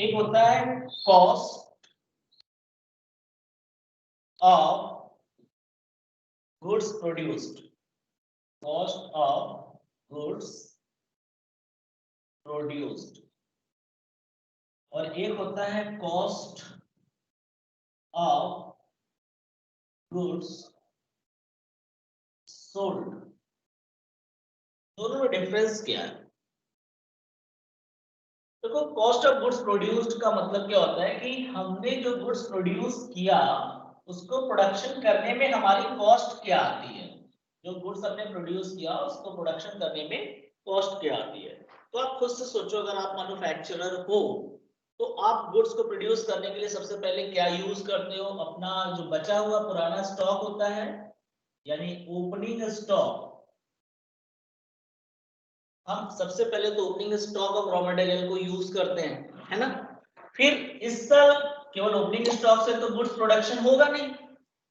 एक होता है cost of goods produced, cost of goods produced, और एक होता है कॉस्ट ऑफ गुड्स सोल्ड। दोनों में डिफरेंस क्या है? देखो, कॉस्ट ऑफ गुड्स प्रोड्यूस्ड का मतलब क्या होता है कि हमने जो गुड्स प्रोड्यूस किया उसको प्रोडक्शन करने में हमारी कॉस्ट क्या आती है। जो गुड्स हमने प्रोड्यूस किया उसको प्रोडक्शन करने में कॉस्ट क्या आती है। तो आप खुद से सोचो, अगर आप मैन्युफैक्चरर हो तो आप गुड्स को प्रोड्यूस करने के लिए सबसे पहले क्या यूज करते हो? अपना जो बचा हुआ पुराना स्टॉक होता है, यानी ओपनिंग स्टॉक। हम सबसे पहले तो opening stock of raw material को यूज करते हैं, है ना। फिर इस साल केवल ओपनिंग स्टॉक से तो गुड्स प्रोडक्शन होगा नहीं,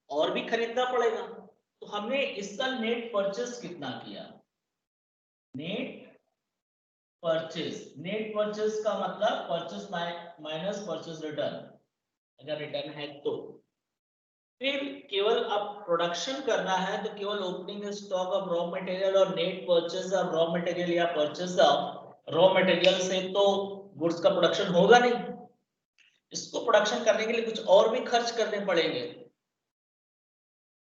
और भी खरीदना पड़ेगा। तो हमने इस साल नेट परचेस कितना किया? नेट परचेस का मतलब परचेस माइनस परचेस रिटर्न, अगर रिटर्न है तो। फिर केवल अब प्रोडक्शन करना है तो केवल opening stock of raw material और net purchase of raw material या परचेज ऑफ रॉ मटेरियल से तो गुड्स का प्रोडक्शन होगा नहीं। इसको प्रोडक्शन करने के लिए कुछ और भी खर्च करने पड़ेंगे,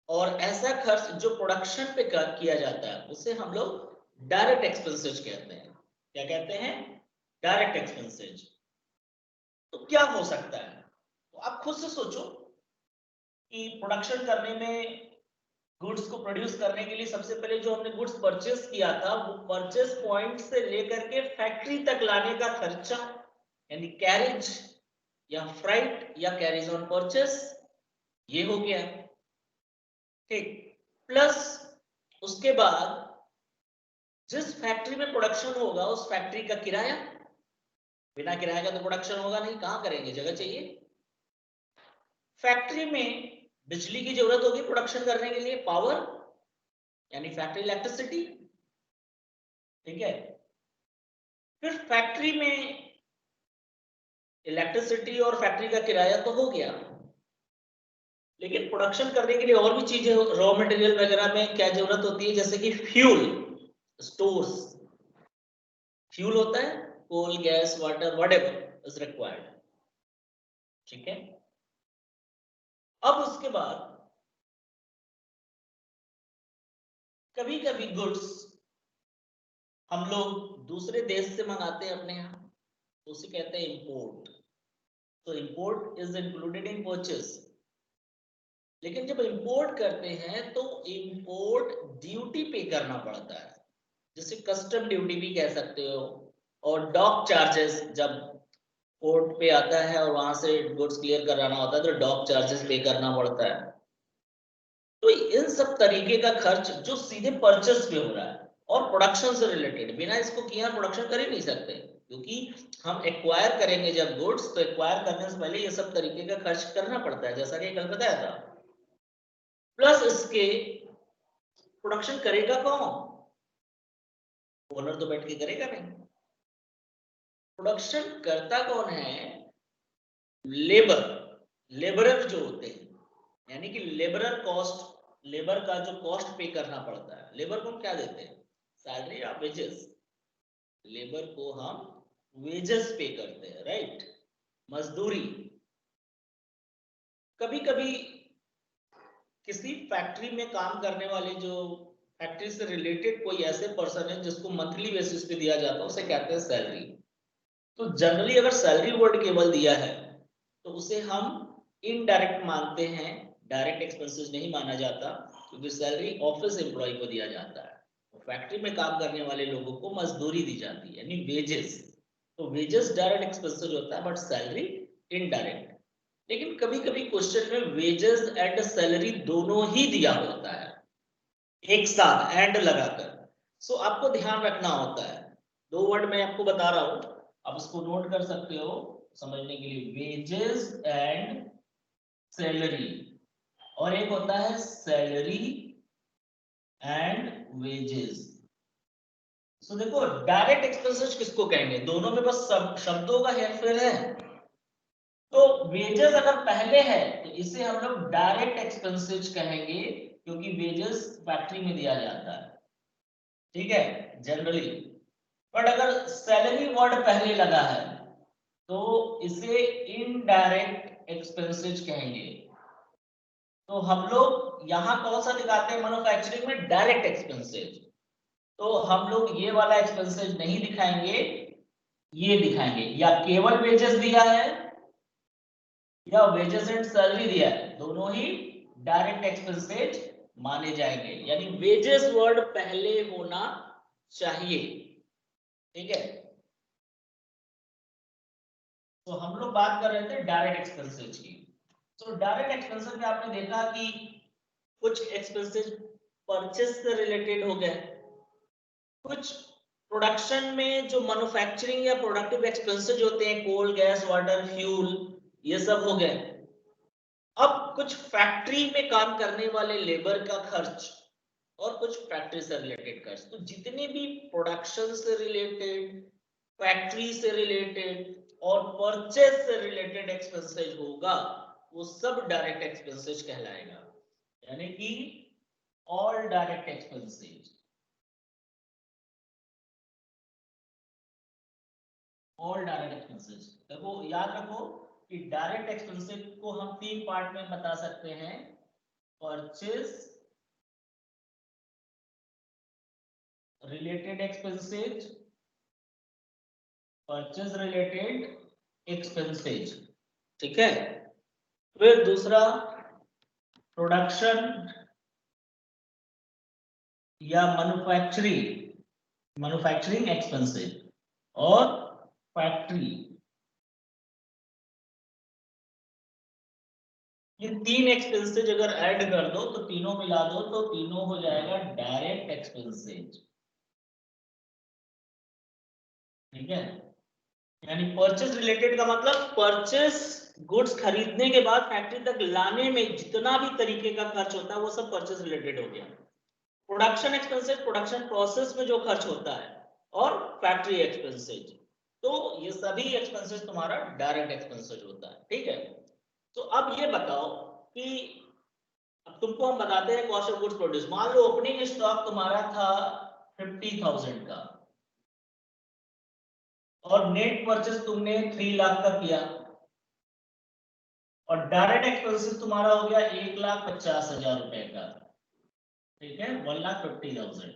और ऐसा खर्च जो प्रोडक्शन पे किया जाता है उसे हम लोग डायरेक्ट एक्सपेंसेस कहते हैं। क्या कहते हैं? Direct expenses. तो क्या हो सकता है? तो आप खुद से सोचो कि प्रोडक्शन करने में, गुड्स को प्रोड्यूस करने के लिए सबसे पहले जो हमने गुड्स परचेस किया था वो परचेस पॉइंट से लेकर के फैक्ट्री तक लाने का खर्चा, यानी कैरेज या फ्राइट या कैरेज ऑन परचेस, ये हो गया। ठीक, प्लस उसके बाद जिस फैक्ट्री में प्रोडक्शन होगा उस फैक्ट्री का किराया। बिना किराए का तो प्रोडक्शन होगा नहीं, कहां करेंगे, जगह चाहिए। फैक्ट्री में बिजली की जरूरत होगी प्रोडक्शन करने के लिए, पावर यानी फैक्ट्री इलेक्ट्रिसिटी। ठीक है, फिर फैक्ट्री में इलेक्ट्रिसिटी और फैक्ट्री का किराया तो हो गया, लेकिन प्रोडक्शन करने के लिए और भी चीजें, रॉ मटेरियल वगैरह में क्या जरूरत होती है, जैसे कि फ्यूल, स्टोर्स। फ्यूल होता है coal, gas, water, whatever is required. ठीक है, अब उसके बाद कभी कभी गुड्स हम लोग दूसरे देश से मंगाते हैं अपने यहाँ, तो उसे कहते हैं इंपोर्ट। तो import is included in purchase. लेकिन जब इंपोर्ट करते हैं तो इंपोर्ट ड्यूटी पे करना पड़ता है, जिसे कस्टम ड्यूटी भी कह सकते हो, और डॉक चार्जेस, जब पोर्ट पे आता है और वहां से गुड्स क्लियर कराना होता है तो डॉक चार्जेस पे करना पड़ता है। तो इन सब तरीके का खर्च जो सीधे परचेस पे हो रहा है और प्रोडक्शन से रिलेटेड, बिना इसको किए हम प्रोडक्शन कर ही नहीं सकते, क्योंकि हम एक्वायर करेंगे जब गुड्स, तो एक्वायर करने से पहले ये सब तरीके का खर्च करना पड़ता है, जैसा कि कल बताया था। प्लस इसके प्रोडक्शन करेगा कौन? ओनर तो बैठ के करेगा नहीं। प्रोडक्शन करता कौन है? लेबर, लेबरर जो होते हैं, यानी कि लेबरर कॉस्ट, लेबर का जो कॉस्ट पे करना पड़ता है। लेबर को हम क्या देते हैं? सैलरी या वेजेस। लेबर को हम वेजेस पे करते हैं, राइट, मजदूरी। कभी कभी किसी फैक्ट्री में काम करने वाले, जो फैक्ट्री से रिलेटेड कोई ऐसे पर्सन है जिसको मंथली बेसिस पे दिया जाता है, उसे कहते हैं सैलरी। तो जनरली अगर सैलरी वर्ड केवल दिया है तो उसे हम इनडायरेक्ट मानते हैं, डायरेक्ट एक्सपेंसेस नहीं माना जाता, क्योंकि सैलरी ऑफिस एम्प्लॉय को दिया जाता है। तो फैक्ट्री में काम करने वाले लोगों को मजदूरी दी जाती है, यानी वेजेस। तो वेजेस डायरेक्ट एक्सपेंसेस होता है, बट सैलरी इनडायरेक्ट। लेकिन कभी कभी क्वेश्चन में वेजेस एंड सैलरी दोनों ही दिया होता है एक साथ एंड लगाकर। सो आपको ध्यान रखना होता है, दो वर्ड मैं आपको बता रहा हूं, आप इसको नोट कर सकते हो समझने के लिए, वेजेस एंड सैलरी, और एक होता है सैलरी एंड वेजेस। सो देखो, डायरेक्ट एक्सपेंसेस किसको कहेंगे? दोनों में बस शब्दों का हेरफेर है। तो वेजेस अगर पहले है तो इसे हम लोग डायरेक्ट एक्सपेंसेस कहेंगे, क्योंकि वेजेस फैक्ट्री में दिया जाता है, ठीक है, जनरली। बट अगर सैलरी वर्ड पहले लगा है तो इसे इनडायरेक्ट एक्सपेंसेस कहेंगे। तो हम लोग यहाँ कौन सा दिखाते हैं मैन्युफैक्चरिंग में? Direct expenses. तो हम लोग ये वाला एक्सपेंसेस नहीं दिखाएंगे, ये दिखाएंगे। या केवल वेजेस दिया है या वेजेस एंड सैलरी दिया है, दोनों ही डायरेक्ट एक्सपेंसेस माने जाएंगे। यानी वेजेस वर्ड पहले होना चाहिए, ठीक है। तो हम लोग बात कर रहे थे डायरेक्ट एक्सपेंसेस की। तो डायरेक्ट एक्सपेंसेस में आपने देखा कि कुछ एक्सपेंसेस परचेस से रिलेटेड हो गए, कुछ प्रोडक्शन में जो मैन्युफैक्चरिंग या प्रोडक्टिव एक्सपेंसेस होते हैं, कोल, गैस, वाटर, फ्यूल, ये सब हो गए। अब कुछ फैक्ट्री में काम करने वाले लेबर का खर्च और कुछ फैक्ट्री से रिलेटेड खर्च। तो जितने भी प्रोडक्शन से रिलेटेड, फैक्ट्री से रिलेटेड और परचेज से रिलेटेड एक्सपेंसेस होगा, वो सब डायरेक्ट एक्सपेंसेस कहलाएगा। यानी कि all direct expenses, all direct expenses. देखो याद रखो कि डायरेक्ट एक्सपेंसेस को हम तीन पार्ट में बता सकते हैं: purchase related expenses, purchase related expenses, ठीक है। फिर दूसरा प्रोडक्शन या मैन्युफैक्चरिंग एक्सपेंसेस और फैक्ट्री। ये तीन एक्सपेंसेस अगर ऐड कर दो तो तीनों मिला दो तो तीनों हो जाएगा डायरेक्ट एक्सपेंसेस, ठीक है। यानी परचेस रिलेटेड का मतलब परचेस गुड्स खरीदने के बाद फैक्ट्री तक लाने में जितना भी तरीके का खर्च होता है वो सब परचेस रिलेटेड हो गया। प्रोडक्शन एक्सपेंसेस प्रोडक्शन प्रोसेस में जो खर्च होता है, और फैक्ट्री एक्सपेंसेस, तो ये सभी एक्सपेंसेस तुम्हारा डायरेक्ट एक्सपेंसेस होता है, ठीक है। तो अब ये बताओ कि अब तुमको हम बताते हैं कॉस्ट ऑफ गुड्स प्रोड्यूस। मान लो ओपनिंग स्टॉक तुम्हारा था 50,000 का और नेट परचेस तुमने 3 लाख का किया, और डायरेक्ट एक्सपेंसेस तुम्हारा हो गया 1,50,000 रुपए का, ठीक है, 1,50,000।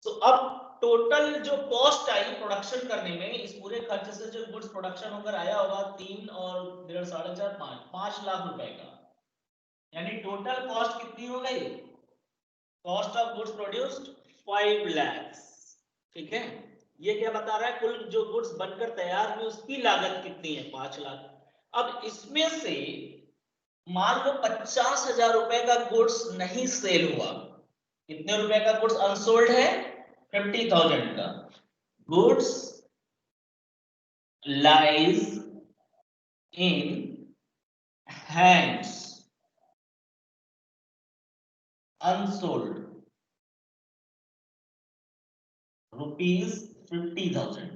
तो अब टोटल जो कॉस्ट आई प्रोडक्शन करने में, इस पूरे खर्चे से जो गुड्स प्रोडक्शन होकर आया होगा 3 और 1.5, 4.5, 5 लाख रुपए का। यानी टोटल कॉस्ट कितनी हो गई? Cost of goods produced 5 lakhs, ठीक है। ये क्या बता रहा है? कुल जो गुड्स बनकर तैयार हुई उसकी लागत कितनी है? 5 लाख। अब इसमें से मान लो 50,000 रुपए का गुड्स नहीं सेल हुआ। कितने रुपए का गुड्स अनसोल्ड है? 50,000 का। Goods lies in hands unsold ₹50,000।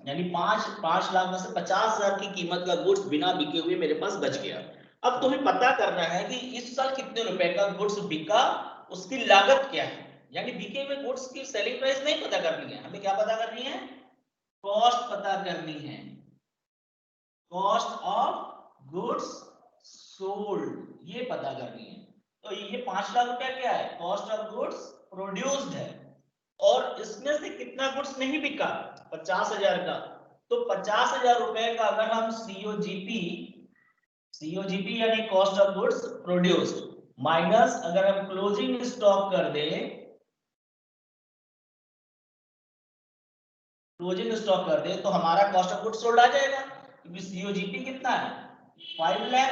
यानी 5 लाख में से 50,000 की कीमत का गुड्स बिना बिके हुए मेरे पास बच गया। अब तुम्हें पता करना है कि इस साल कितने रुपए का गुड्स बिका, उसकी लागत क्या है। यानी बिके हुए गुड्स की सेलिंग प्राइस नहीं पता करनी है, हमें क्या पता करनी है? कॉस्ट पता करनी है। कॉस्ट ऑफ गुड्स सोल्ड ये पता करनी है। तो ये 5 लाख रुपया क्या है? कॉस्ट ऑफ गुड्स प्रोड्यूस्ड है। और इसमें से कितना गुड्स नहीं बिका? 50,000 का। तो 50,000 रुपए का अगर हम सीओजीपी यानी cost of goods produced minus अगर हम क्लोजिंग स्टॉक कर दें, तो हमारा कॉस्ट ऑफ गुड्स सोल्ड आ जाएगा, क्योंकि सीओजीपी कितना है? 5 लाख,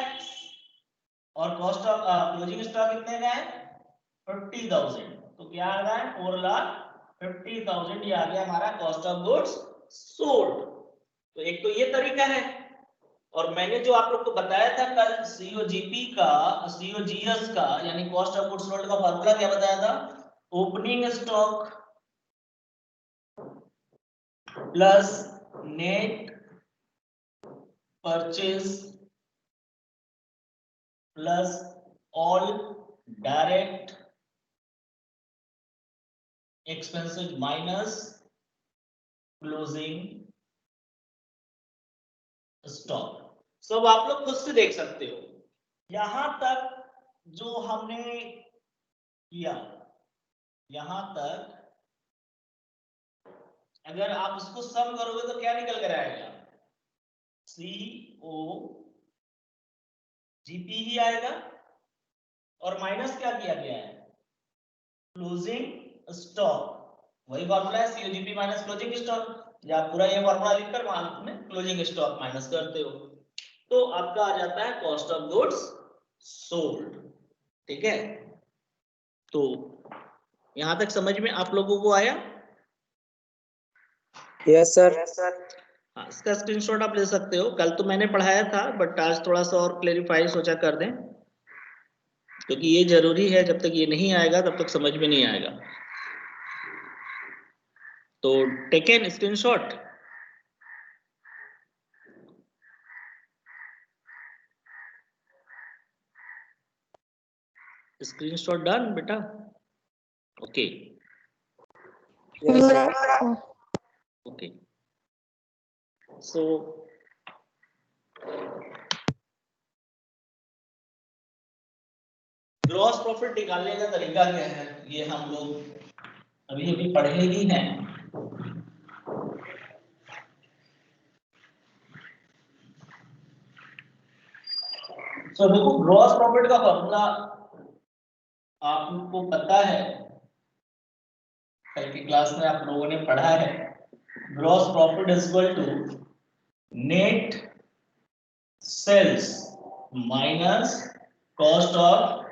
और कॉस्ट ऑफ क्लोजिंग स्टॉक कितने का है? 50,000। तो क्या आ रहा है? 4,50,000। ये आ गया हमारा कॉस्ट ऑफ गुड्स सोल्ड। तो एक तो ये तरीका है, और मैंने जो आप लोग को बताया था कल सीओजीएस का यानी कॉस्ट ऑफ गुड्स सोल्ड का फार्मूला क्या बताया था? Opening stock plus net purchase plus all direct expenses minus closing stock. सब आप लोग खुद से देख सकते हो। यहां तक जो हमने किया, यहां तक अगर आप इसको सम करोगे तो क्या निकल कर आएगा, CO GP ही आएगा और माइनस क्या किया गया है, क्लोजिंग स्टॉक। वही फॉर्मूला है COGP माइनस क्लोजिंग स्टॉक। या पूरा ये फॉर्मूला लिखकर मान में क्लोजिंग स्टॉक माइनस करते हो तो आपका आ जाता है कॉस्ट ऑफ गुड्स सोल्ड। ठीक है, तो यहां तक समझ में आप लोगों को आया? Yes sir. हाँ, इसका स्क्रीनशॉट आप ले सकते हो। कल तो मैंने पढ़ाया था बट आज थोड़ा सा और क्लेरिफाई सोचा कर दें, क्योंकि ये जरूरी है। जब तक ये नहीं आएगा तब तक समझ में नहीं आएगा। तो टेकन स्क्रीनशॉट। स्क्रीनशॉट डन बेटा? Okay okay. So gross profit निकालने का तरीका क्या है, ये हम लोग अभी अभी पढ़े ही हैं। तो देखो, ग्रॉस प्रॉफिट का फॉर्मूला आपको पता है, कल की क्लास में आप लोगों ने पढ़ा है। Gross profit is equal to net sales minus cost of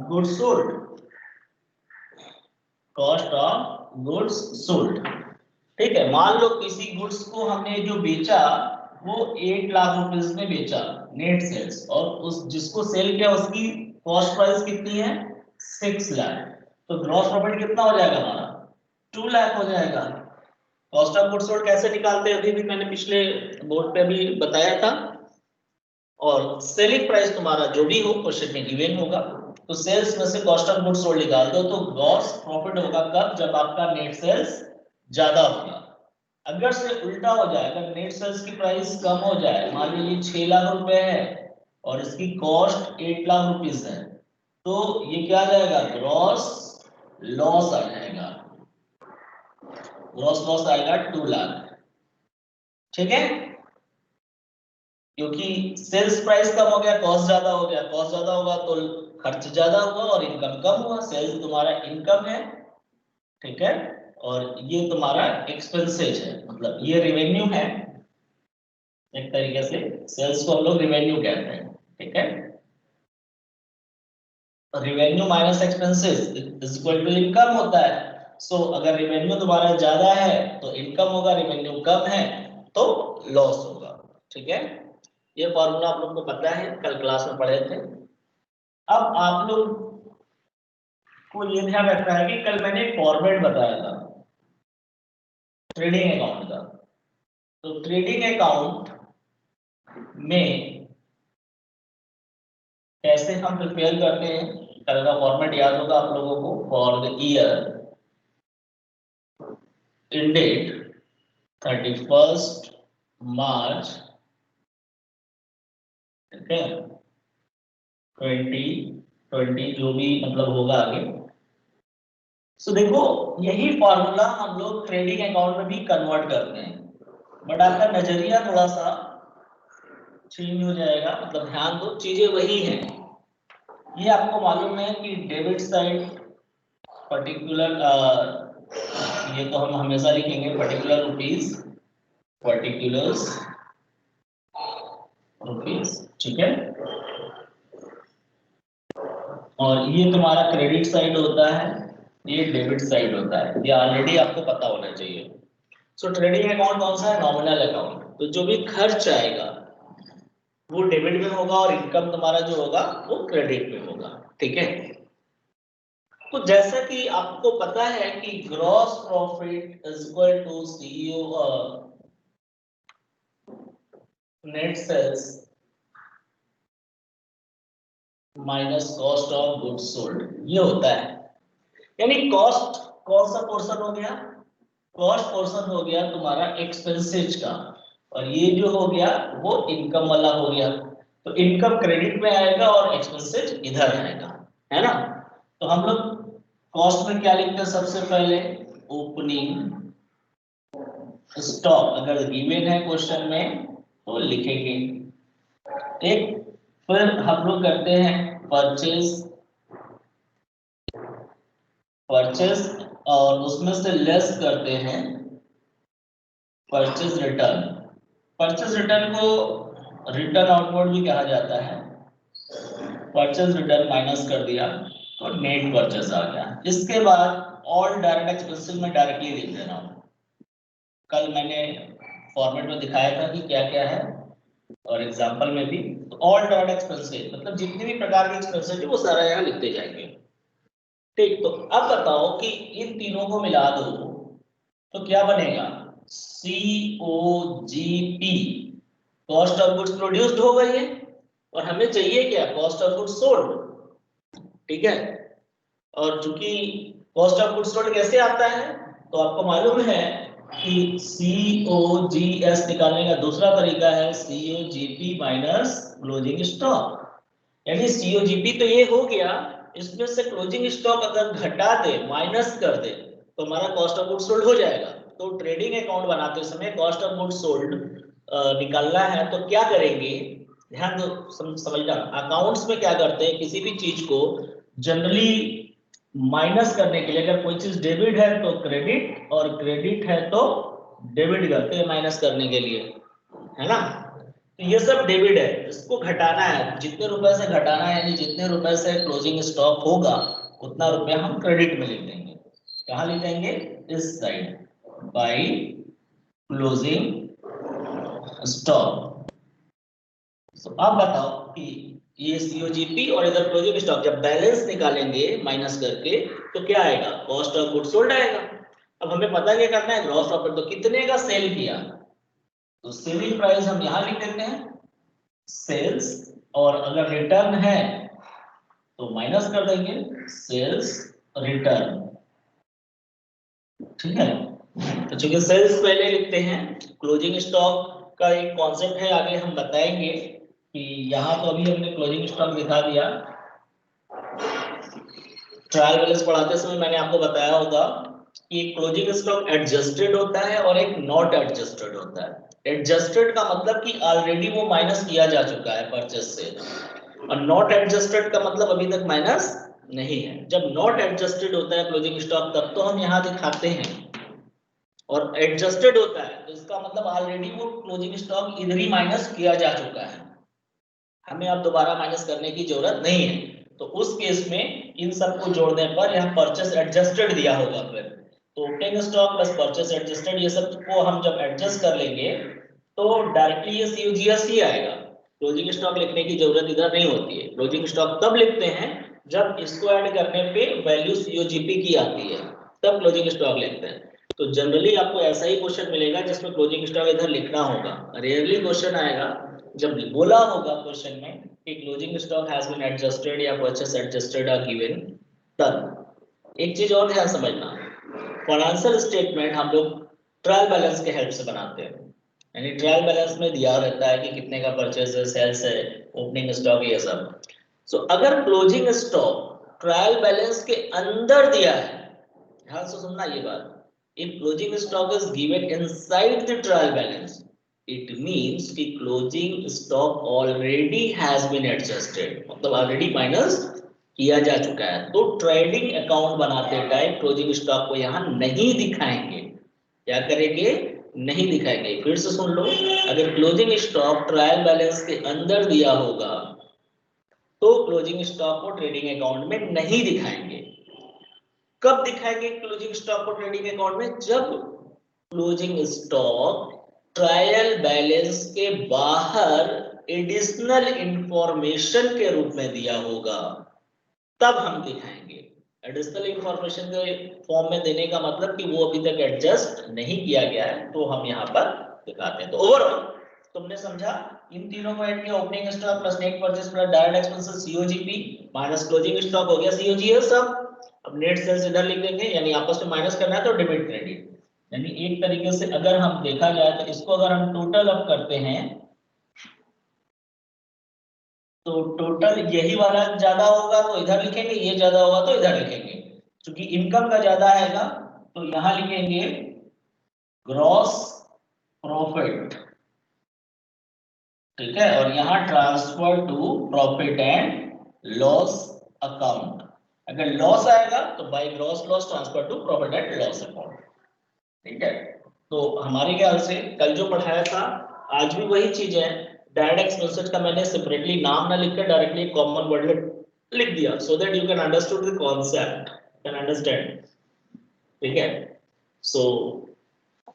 goods sold. Cost of goods sold. ठीक है, मान लो किसी गुड्स को हमने जो बेचा वो 8 लाख रुपीस में बेचा, नेट सेल्स, और उस जिसको सेल किया उसकी कॉस्ट प्राइस कितनी है, 6 लाख। तो ग्रॉस प्रॉफिट कितना हो जाएगा हमारा, 2 लाख हो जाएगा। कॉस्ट ऑफ गुड्स सोल्ड कैसे निकालते हैं अभी भी मैंने पिछले बोर्ड पे भी बताया था। और सेलिंग प्राइस तुम्हारा जो भी हो क्वेश्चन में गिवन होगा, तो सेल्स में से कॉस्ट ऑफ गुड्स सोल्ड निकाल दो तो ग्रॉस प्रॉफिट होगा कब, जब आपका नेट सेल्स ज्यादा होगा। अगर से उल्टा हो जाए, अगर नेट सेल्स की प्राइस कम हो जाए, मान लीजिए 6 लाख रुपए है और इसकी कॉस्ट 8 लाख रुपीस है, तो ये क्या आ जाएगा, ग्रॉस लॉस आ जाएगा। ग्रॉस लॉस आएगा 2 लाख। ठीक है, क्योंकि सेल्स प्राइस कम हो गया, कॉस्ट ज्यादा हो गया। कॉस्ट ज्यादा होगा तो खर्च ज्यादा हुआ और इनकम कम हुआ। सेल्स तुम्हारा इनकम है, ठीक है, और ये तुम्हारा एक्सपेंसेज है, मतलब ये रेवेन्यू है एक तरीके से। सेल्स को हम लोग रेवेन्यू कहते हैं, ठीक है। Revenue minus expenses is equal to income होता है। सो अगर रेवेन्यू तुम्हारा ज्यादा है तो इनकम होगा, रेवेन्यू कम है तो लॉस होगा। ठीक है, ये फॉर्मूला आप लोग को पता है, कल क्लास में पढ़े थे। अब आप लोग को ये ध्यान रखना है कि कल मैंने फॉर्मेट बताया था ट्रेडिंग अकाउंट का। तो ट्रेडिंग अकाउंट में कैसे हम प्रिपेयर करते हैं, कल का फॉर्मेट याद होगा आप लोगों को। For the year ended 31 March, ठीक है, 2020 जो भी मतलब होगा आगे। सो देखो, यही फॉर्मूला हम लोग ट्रेडिंग अकाउंट में भी कन्वर्ट करते हैं, बट आपका नजरिया थोड़ा सा चेंज हो जाएगा। मतलब ध्यान दो, चीजें वही हैं। ये आपको मालूम है कि डेबिट साइड पर्टिकुलर, ये तो हम हमेशा लिखेंगे पर्टिकुलर रुपीस, पर्टिकुलर्स रुपीस, ठीक है। और ये तुम्हारा क्रेडिट साइड होता है, ये डेबिट साइड होता है। ये ऑलरेडी आपको पता होना चाहिए। सो ट्रेडिंग अकाउंट कौन सा है, नॉमिनल अकाउंट। तो जो भी खर्च आएगा वो डेबिट में होगा और इनकम तुम्हारा जो होगा वो क्रेडिट में होगा, ठीक है। तो जैसा कि आपको पता है कि gross profit is equal to CEO net sales minus cost of goods sold, ये होता है। यानी कॉस्ट कौन सा पोर्शन हो गया, कॉस्ट पोर्शन हो गया तुम्हारा एक्सपेंसेज का, और ये जो हो गया वो इनकम वाला हो गया। तो इनकम क्रेडिट में आएगा और एक्सपेंसेज इधर आएगा, है ना। तो हम लोग कॉस्ट में क्या लिखते हैं सबसे पहले, ओपनिंग स्टॉक अगर गिवन है क्वेश्चन में तो लिखेंगे, ठीक। फिर हम लोग करते हैं परचेज, परचेज और उसमें से लेस करते हैं परचेज रिटर्न। परचेज रिटर्न को रिटर्न आउटवर्ड भी कहा जाता है। परचेज रिटर्न माइनस कर दिया तो नेट परचेज आ गया। इसके बाद ऑल डायरेक्ट एक्सपेंसेस में डायरेक्टली लिख देना। कल मैंने फॉर्मेट में दिखाया था कि क्या क्या है और एग्जांपल में भी। तो ऑल डायरेक्ट एक्सपेंसेस मतलब जितने भी प्रकार के एक्सपेंसेस है वो सारा यहाँ लिखते जाएंगे, ठीक। तो अब बताओ कि इन तीनों को मिला दो तो क्या बनेगा, COGP, cost of goods produced हो गई है, और हमें चाहिए क्या, कॉस्ट ऑफ गुड्स सोल्ड, ठीक है। और चूंकि कॉस्ट ऑफ गुड्स सोल्ड कैसे आता है, तो आपको मालूम है कि COGS निकालने का दूसरा तरीका है COGP माइनस क्लोजिंग स्टॉक। यानी COGP तो ये हो गया, इसमें से क्लोजिंग स्टॉक अगर घटा दे, माइनस कर दे, तो हमारा कॉस्ट ऑफ गुड्स सोल्ड हो जाएगा। तो ट्रेडिंग अकाउंट बनाते समय कॉस्ट ऑफ गुड्स सोल्ड निकालना है तो क्या करेंगे, ध्यान दो, समझना। अकाउंट्स में क्या करते हैं, किसी भी चीज को जनरली माइनस करने के लिए, अगर कोई चीज डेबिट है तो क्रेडिट, और क्रेडिट है तो डेबिट करते हैं माइनस करने के लिए, है ना। तो ये सब डेबिट है, इसको घटाना है, जितने रुपए से घटाना है, यानी जितने रुपए से क्लोजिंग स्टॉक होगा उतना रुपया हम क्रेडिट में लिख देंगे। कहाँ लिख देंगे, इस साइड, बाय क्लोजिंग स्टॉक। तो आप बताओ कि ये COGP और इधर क्लोजिंग स्टॉक जब बैलेंस निकालेंगे माइनस करके तो क्या आएगा, कॉस्ट ऑफ गुड्स सोल्ड आएगा। अब हमें पता क्या करना है, ग्रॉस प्रॉफिट, तो कितने का सेल किया, तो सेलिंग प्राइस हम यहां लिख देते हैं सेल्स, और अगर रिटर्न है तो माइनस कर देंगे सेल्स रिटर्न, ठीक है। तो चूंकि सेल्स पहले लिखते हैं, क्लोजिंग स्टॉक का एक कॉन्सेप्ट है, आगे हम बताएंगे कि यहाँ तो अभी हमने क्लोजिंग स्टॉक दिखा दिया। ट्रायल बैलेंस पढ़ाते समय मैंने आपको बताया होगा कि क्लोजिंग स्टॉक एडजस्टेड होता है और एक नॉट एडजस्टेड होता है। एडजस्टेड का मतलब कि ऑलरेडी वो माइनस किया जा चुका है परचेस से, और नॉट एडजस्टेड का मतलब अभी तक माइनस नहीं है। जब नॉट एडजस्टेड होता है क्लोजिंग स्टॉक तब तो हम यहाँ दिखाते हैं, और एडजस्टेड होता है तो इसका मतलब ऑलरेडी वो क्लोजिंग स्टॉक इधर ही माइनस किया जा चुका है, हमें अब दोबारा माइनस करने की जरूरत नहीं है। तो उस केस में इन सबको जोड़ने पर यहाँ परचेस एडजस्टेड दिया होगा। फिर तो opening stock plus purchase adjusted, ये सब को हम जब एडजस्ट कर लेंगे तो डायरेक्टली ये COGS ही आएगा। क्लोजिंग स्टॉक लिखने की जरूरत इधर नहीं होती है। क्लोजिंग स्टॉक तब लिखते हैं जब इसको ऐड करने पे वैल्यू COGP की आती है, तब क्लोजिंग स्टॉक लिखते हैं। तो जनरली आपको ऐसा ही क्वेश्चन मिलेगा जिसमें क्लोजिंग स्टॉक इधर लिखना होगा। रेयरली क्वेश्चन आएगा जब बोला होगा क्वेश्चन में कि closing stock has been adjusted या परचेस एडजस्टेड आर गिवन, तब। एक चीज और ध्यान समझना, फाइनेंशियल स्टेटमेंट हम लोग ट्रायल बैलेंस के हेल्प से बनाते हैं। यानी ट्रायल बैलेंस में दिया रहता है कि कितने का परचेस है, सेल्स है, ओपनिंग स्टॉक, ये सब। सो अगर क्लोजिंग स्टॉक ट्रायल बैलेंस के अंदर दिया है, ध्यान से सुनना ये बात, if closing stock is given inside the trial balance, it means कि closing stock already has been adjusted, मतलब ऑलरेडी माइनस किया जा चुका है। तो ट्रेडिंग अकाउंट बनाते टाइम क्लोजिंग स्टॉक को यहाँ नहीं दिखाएंगे। क्या करेंगे, नहीं दिखाएंगे। फिर से सुन लो, अगर क्लोजिंग स्टॉक ट्रायल बैलेंस के अंदर दिया होगा तो क्लोजिंग स्टॉक को ट्रेडिंग अकाउंट में नहीं दिखाएंगे। कब दिखाएंगे क्लोजिंग स्टॉक को ट्रेडिंग अकाउंट में, जब क्लोजिंग स्टॉक ट्रायल बैलेंस के बाहर एडिशनल इंफॉर्मेशन के रूप में दिया होगा, तब हम दिखाएंगे। एडिशनल इंफॉर्मेशन के फॉर्म में देने का मतलब कि वो अभी तक एडजस्ट नहीं किया गया है, तो हम यहाँ पर दिखाते हैं। तो ओवरऑल तुमने समझा इन तीनों को ऐड किया, opening stock plus net purchase plus direct expenses COGP minus closing stock हो गया सीओजीएस। अब नेट सेल्स इधर लिख देंगे, यानी आपस में माइनस करना है तो डेबिट क्रेडिट। यानी एक तरीके से अगर हम देखा जाए तो इसको अगर हम टोटल अप करते हैं तो टोटल यही वाला ज्यादा होगा तो इधर लिखेंगे, ये ज्यादा होगा तो इधर लिखेंगे। क्योंकि इनकम का ज्यादा है ना तो यहां लिखेंगे ग्रॉस प्रॉफिट, ठीक है, और यहां transfer to profit and loss account. अगर लॉस आएगा तो by gross loss transfer to profit and loss account, ठीक है। तो हमारे ख्याल से कल जो पढ़ाया था आज भी वही चीज है। डायरेक्ट एक्सपेंसेस का मैंने सेपरेटली नाम ना लिखकर डायरेक्टली कॉमन वर्ड में लिख दिया so that you can understood the concept, can understand, ठीक है। So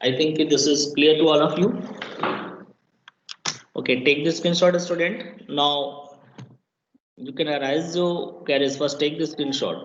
I think this is clear to all of you. Okay, take the screenshot, student. Now you can arise your carriers. First, take the screenshot.